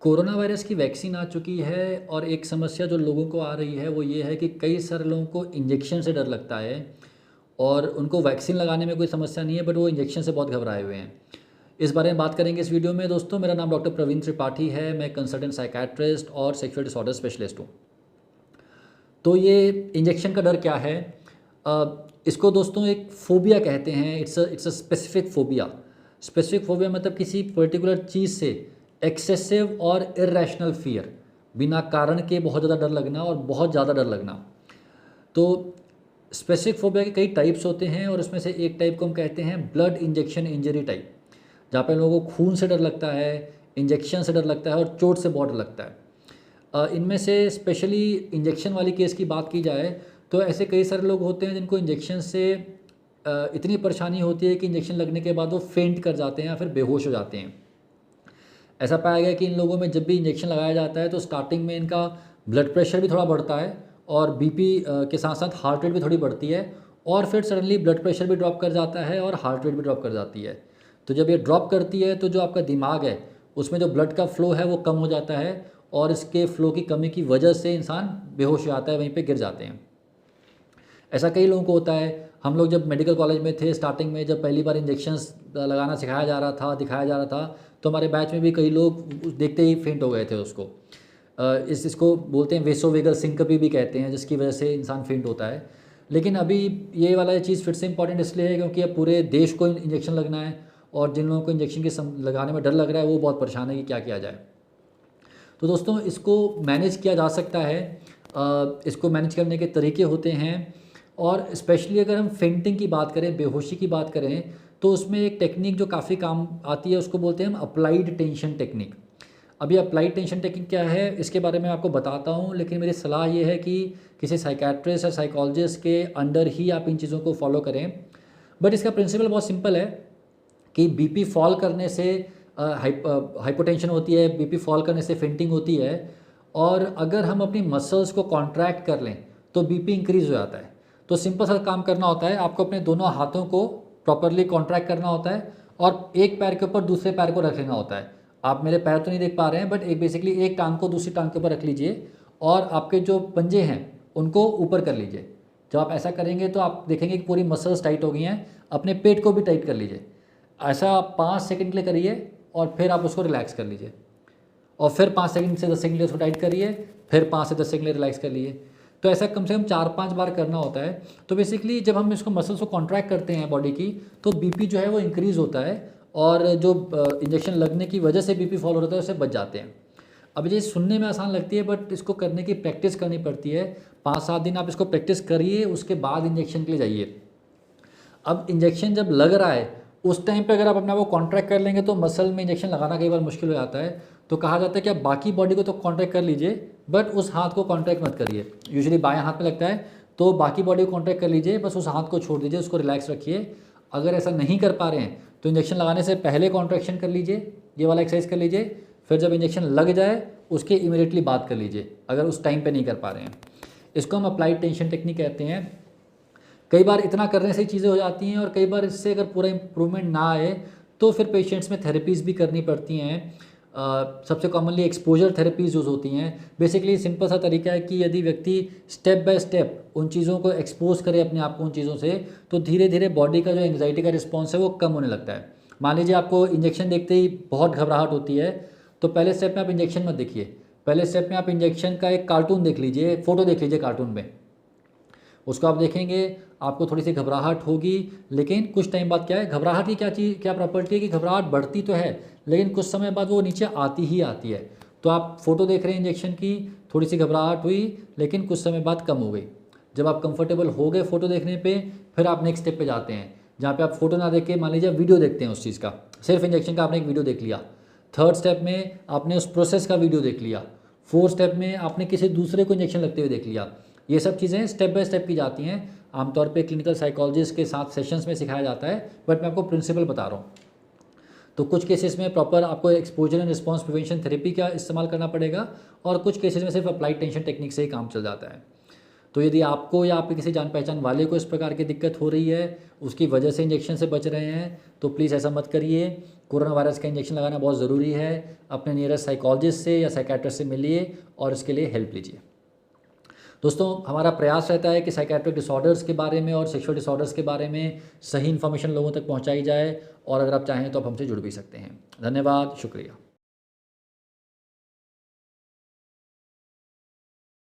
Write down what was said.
Corona virus की vaccine आ चुकी है और एक समस्या जो लोगों को आ रही है वो ये है कि कई सारे लोगों को इंजेक्शन से डर लगता है और उनको वैक्सीन लगाने में कोई समस्या नहीं है बट वो इंजेक्शन से बहुत घबराए हुए हैं। इस बारे में बात करेंगे इस वीडियो में। दोस्तों, मेरा नाम डॉक्टर प्रवीण त्रिपाठी है। मैं कंसल्टेंट साइकेट्रिस्ट और सेक्सुअल डिसऑर्डर स्पेशलिस्ट हूँ। तो ये इंजेक्शन का डर क्या है? इसको दोस्तों एक फ़ोबिया कहते हैं। It's a specific phobia. Specific phobia मतलब किसी पर्टिकुलर चीज़ से एक्सेसिव और इर्रेशनल फियर, बिना कारण के बहुत ज़्यादा डर लगना और बहुत ज़्यादा डर लगना। तो स्पेसिफिक फ़ोबिया के कई टाइप्स होते हैं और उसमें से एक टाइप को हम कहते हैं ब्लड इंजेक्शन इंजरी टाइप, जहाँ पे लोगों को खून से डर लगता है, इंजेक्शन से डर लगता है और चोट से बहुत डर लगता है। इनमें से स्पेशली इंजेक्शन वाली केस की बात की जाए तो ऐसे कई सारे लोग होते हैं जिनको इंजेक्शन से इतनी परेशानी होती है कि इंजेक्शन लगने के बाद वो फेंट कर जाते हैं या फिर बेहोश हो जाते हैं। ऐसा पाया गया कि इन लोगों में जब भी इंजेक्शन लगाया जाता है तो स्टार्टिंग में इनका ब्लड प्रेशर भी थोड़ा बढ़ता है और बीपी के साथ साथ हार्ट रेट भी थोड़ी बढ़ती है और फिर सडनली ब्लड प्रेशर भी ड्रॉप कर जाता है और हार्ट रेट भी ड्रॉप कर जाती है। तो जब ये ड्रॉप करती है तो जो आपका दिमाग है उसमें जो ब्लड का फ़्लो है वो कम हो जाता है और इसके फ़्लो की कमी की वजह से इंसान बेहोश हो जाता है, वहीं पे गिर जाते हैं। ऐसा कई लोगों को होता है। हम लोग जब मेडिकल कॉलेज में थे, स्टार्टिंग में जब पहली बार इंजेक्शंस लगाना सिखाया जा रहा था, दिखाया जा रहा था, तो हमारे बैच में भी कई लोग देखते ही फेंट हो गए थे उसको। इसको बोलते हैं वेसोवेगल सिंकपी भी कहते हैं, जिसकी वजह से इंसान फेंट होता है। लेकिन अभी ये वाला चीज़ फिर से इंपॉर्टेंट इसलिए है क्योंकि अब पूरे देश को इंजेक्शन लगना है और जिन लोगों को इंजेक्शन के लगाने में डर लग रहा है वो बहुत परेशान है कि क्या किया जाए। तो दोस्तों, इसको मैनेज किया जा सकता है। इसको मैनेज करने के तरीके होते हैं और स्पेशली अगर हम फेंटिंग की बात करें, बेहोशी की बात करें, तो उसमें एक टेक्निक जो काफ़ी काम आती है उसको बोलते हैं हम अप्लाइड टेंशन टेक्निक। अभी अप्लाइड टेंशन टेक्निक क्या है इसके बारे में आपको बताता हूँ, लेकिन मेरी सलाह ये है कि किसी साइकेट्रिस्ट या साइकोलॉजिस्ट के अंडर ही आप इन चीज़ों को फॉलो करें। बट इसका प्रिंसिपल बहुत सिंपल है कि बीपी फॉल करने से हाइपोटेंशन होती है, बीपी फॉल करने से फेंटिंग होती है और अगर हम अपनी मसल्स को कॉन्ट्रैक्ट कर लें तो बीपी इंक्रीज़ हो जाता है। तो सिंपल सा काम करना होता है, आपको अपने दोनों हाथों को प्रॉपरली कॉन्ट्रैक्ट करना होता है और एक पैर के ऊपर दूसरे पैर को रख लेना होता है। आप मेरे पैर तो नहीं देख पा रहे हैं बट एक बेसिकली एक टांग को दूसरी टांग के ऊपर रख लीजिए और आपके जो पंजे हैं उनको ऊपर कर लीजिए। जब आप ऐसा करेंगे तो आप देखेंगे कि पूरी मसल्स टाइट हो गई हैं। अपने पेट को भी टाइट कर लीजिए। ऐसा आप 5 सेकंड के लिए करिए और फिर आप उसको रिलैक्स कर लीजिए और फिर 5 सेकंड से 10 सेकंड के लिए उसको टाइट करिए, फिर 5 से 10 सेकंड के लिए रिलैक्स कर लीजिए। तो ऐसा कम से कम 4-5 बार करना होता है। तो बेसिकली जब हम इसको मसल्स को कॉन्ट्रैक्ट करते हैं बॉडी की तो बीपी जो है वो इंक्रीज़ होता है और जो इंजेक्शन लगने की वजह से बीपी फॉल हो रहा है उससे बच जाते हैं। अब ये सुनने में आसान लगती है बट इसको करने की प्रैक्टिस करनी पड़ती है। 5-7 दिन आप इसको प्रैक्टिस करिए, उसके बाद इंजेक्शन के लिए जाइए। अब इंजेक्शन जब लग रहा है उस टाइम पे अगर आप अपना वो कॉन्ट्रैक्ट कर लेंगे तो मसल में इंजेक्शन लगाना कई बार मुश्किल हो जाता है। तो कहा जाता है कि आप बाकी बॉडी को तो कॉन्ट्रैक्ट कर लीजिए बट उस हाथ को कॉन्ट्रैक्ट मत करिए। यूजुअली बाएं हाथ में लगता है तो बाकी बॉडी को कॉन्ट्रैक्ट कर लीजिए, बस उस हाथ को छोड़ दीजिए, उसको रिलैक्स रखिए। अगर ऐसा नहीं कर पा रहे हैं तो इंजेक्शन लगाने से पहले कॉन्ट्रैक्शन कर लीजिए, ये वाला एक्सरसाइज कर लीजिए। फिर जब इंजेक्शन लग जाए उसके इमीडिएटली बात कर लीजिए अगर उस टाइम पर नहीं कर पा रहे हैं। इसको हम अप्लाइड टेंशन टेक्निक कहते हैं। कई बार इतना करने से चीज़ें हो जाती हैं और कई बार इससे अगर पूरा इम्प्रूवमेंट ना आए तो फिर पेशेंट्स में थेरेपीज़ भी करनी पड़ती हैं। सबसे कॉमनली एक्सपोजर थेरेपीज़ यूज़ होती हैं। बेसिकली सिंपल सा तरीका है कि यदि व्यक्ति स्टेप बाय स्टेप उन चीज़ों को एक्सपोज करे अपने आप को उन चीज़ों से, तो धीरे धीरे बॉडी का जो एंग्जाइटी का रिस्पॉन्स है वो कम होने लगता है। मान लीजिए आपको इंजेक्शन देखते ही बहुत घबराहट होती है तो पहले स्टेप में आप इंजेक्शन मत देखिए। पहले स्टेप में आप इंजेक्शन का एक कार्टून देख लीजिए, फ़ोटो देख लीजिए कार्टून में। उसको आप देखेंगे, आपको थोड़ी सी घबराहट होगी, लेकिन कुछ टाइम बाद क्या है, घबराहट की क्या प्रॉपर्टी है कि घबराहट बढ़ती तो है लेकिन कुछ समय बाद वो नीचे आती ही आती है। तो आप फोटो देख रहे हैं इंजेक्शन की, थोड़ी सी घबराहट हुई लेकिन कुछ समय बाद कम हो गई। जब आप कंफर्टेबल हो गए फ़ोटो देखने पे, फिर आप नेक्स्ट स्टेप पे जाते हैं जहाँ पे आप फोटो ना देख के मान लीजिए वीडियो देखते हैं उस चीज़ का, सिर्फ इंजेक्शन का आपने एक वीडियो देख लिया। थर्ड स्टेप में आपने उस प्रोसेस का वीडियो देख लिया। फोर्थ स्टेप में आपने किसी दूसरे को इंजेक्शन लगते हुए देख लिया। ये सब चीज़ें स्टेप बाय स्टेप की जाती हैं। आमतौर पे क्लिनिकल साइकोलॉजिस्ट के साथ सेशंस में सिखाया जाता है बट मैं आपको प्रिंसिपल बता रहा हूँ। तो कुछ केसेस में प्रॉपर आपको exposure and response prevention therapy का इस्तेमाल करना पड़ेगा और कुछ केसेस में सिर्फ अप्लाइड टेंशन टेक्निक से ही काम चल जाता है। तो यदि आपको या आपके किसी जान पहचान वाले को इस प्रकार की दिक्कत हो रही है, उसकी वजह से इंजेक्शन से बच रहे हैं, तो प्लीज़ ऐसा मत करिए। कोरोना वायरस का इंजेक्शन लगाना बहुत ज़रूरी है। अपने नियरेस्ट साइकोलॉजिस्ट से या साइकेट्रिस्ट से मिलिए और इसके लिए हेल्प लीजिए। दोस्तों, हमारा प्रयास रहता है कि साइकेट्रिक डिसऑर्डर्स के बारे में और सेक्सुअल डिसऑर्डर्स के बारे में सही इन्फॉर्मेशन लोगों तक पहुंचाई जाए, और अगर आप चाहें तो आप हमसे जुड़ भी सकते हैं। धन्यवाद, शुक्रिया।